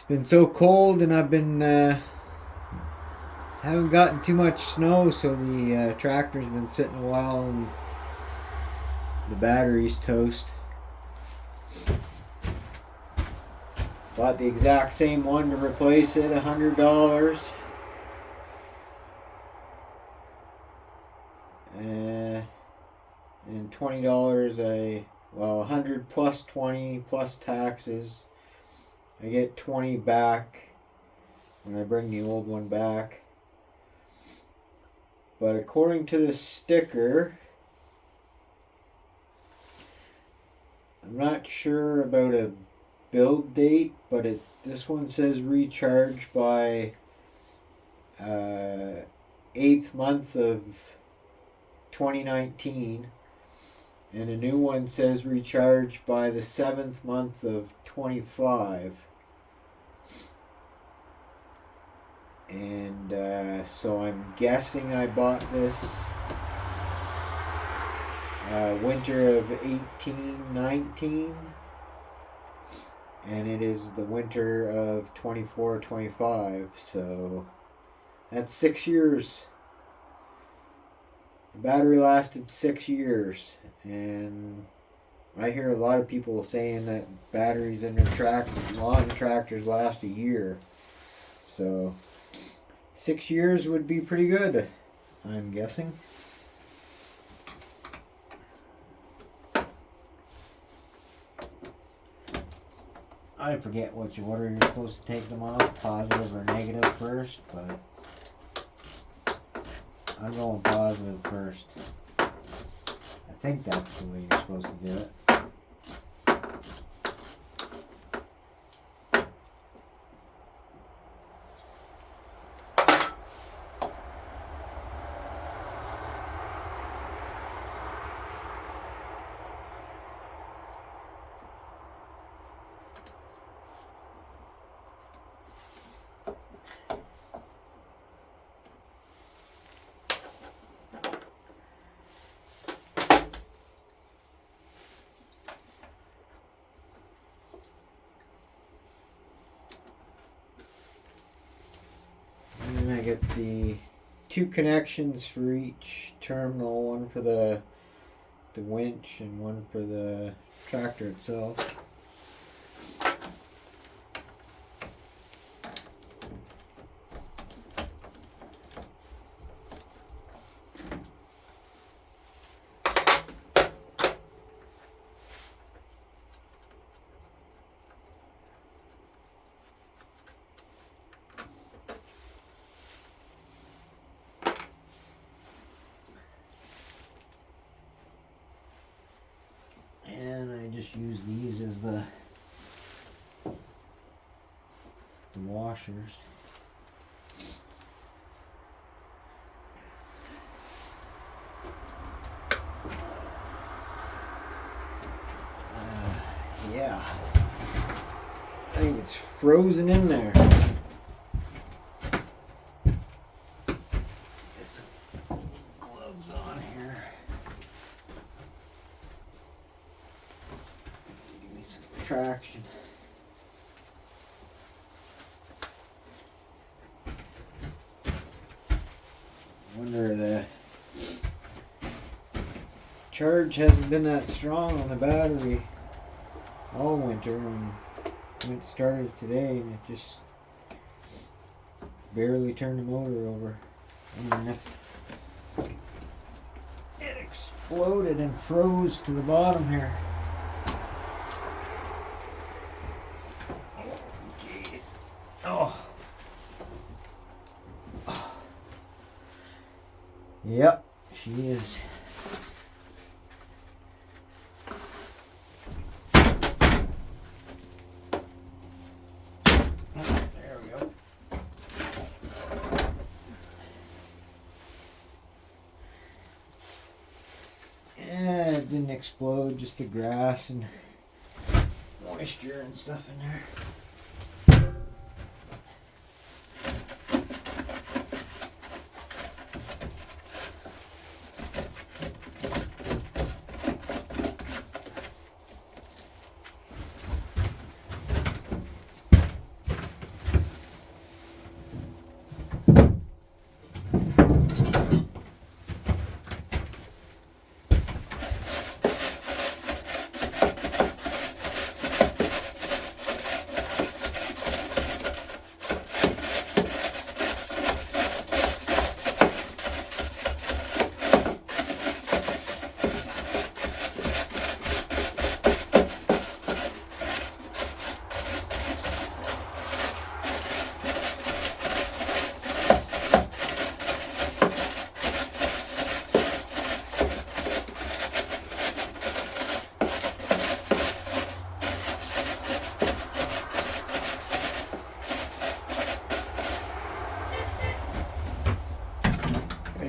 been so cold, and I've been haven't gotten too much snow, so the tractor's been sitting a while, and the battery's toast. Bought the exact same one to replace it, $100. And $20 $100 plus 20 plus taxes. I get 20 back when I bring the old one back. But according to the sticker, I'm not sure about a build date, but this one says recharge by 8th month of 2019, and a new one says recharge by the 7th month of 25. And so I'm guessing I bought this winter of 18-19, and it is the winter of 24-25, so that's 6 years. The battery lasted 6 years, and I hear a lot of people saying that batteries in their lawn tractors last a year. So 6 years would be pretty good, I'm guessing. I forget which order you're supposed to take them off, positive or negative first, but I'm going positive first. I think that's the way you're supposed to do it. And I get the 2 connections for each terminal, one for the winch and one for the tractor itself. Just use these as the washers. Yeah, I think it's frozen in there. Get some gloves on here. Traction. I wonder the charge hasn't been that strong on the battery all winter, and it started today and it just barely turned the motor over. And it exploded and froze to the bottom here. Yep, she is. There we go. Yeah, it didn't explode, just the grass and moisture and stuff in there.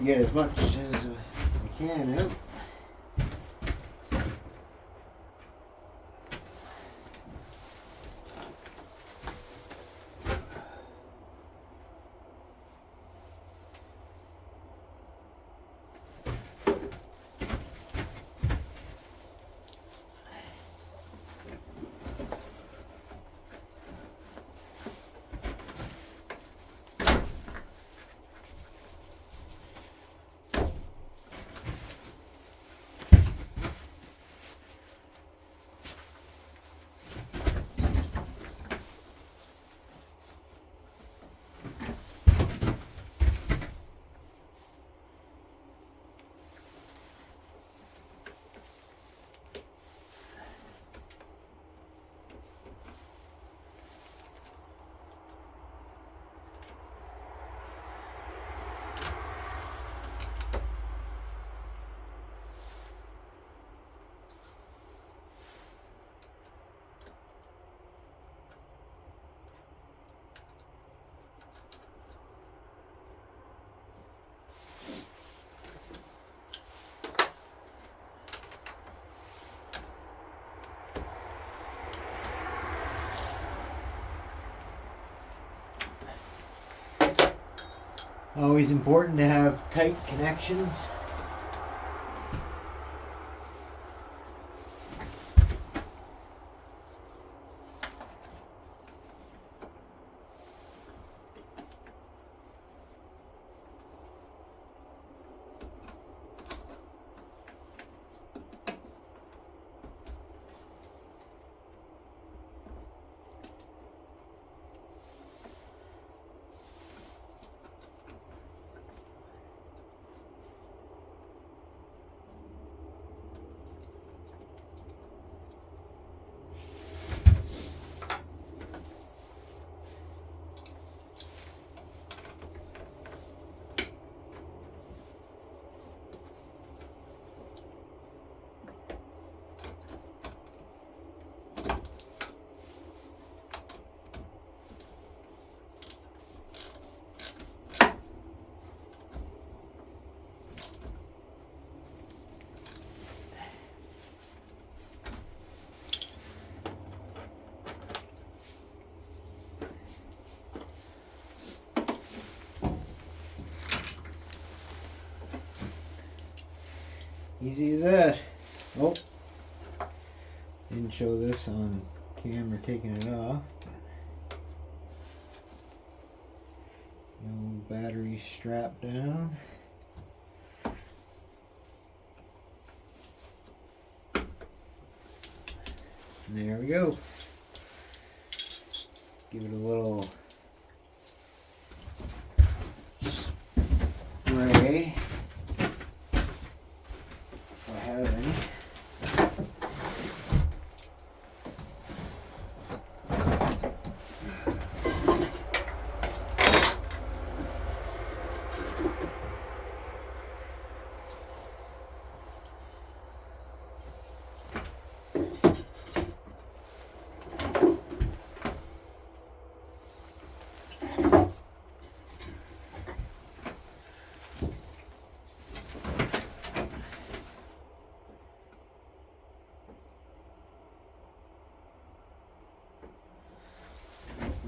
get as much as we can out. Always important to have tight connections. Easy as that. Oh, didn't show this on camera taking it off. No battery strap down. And there we go. Give it a little spray. If I have any.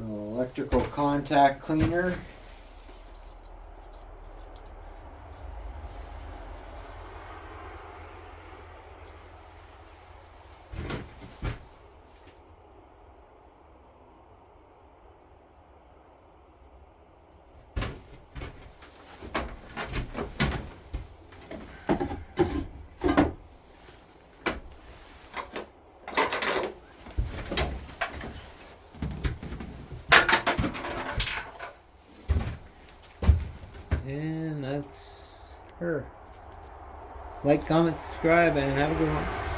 Electrical contact cleaner. And that's her. Like, comment, subscribe, and have a good one.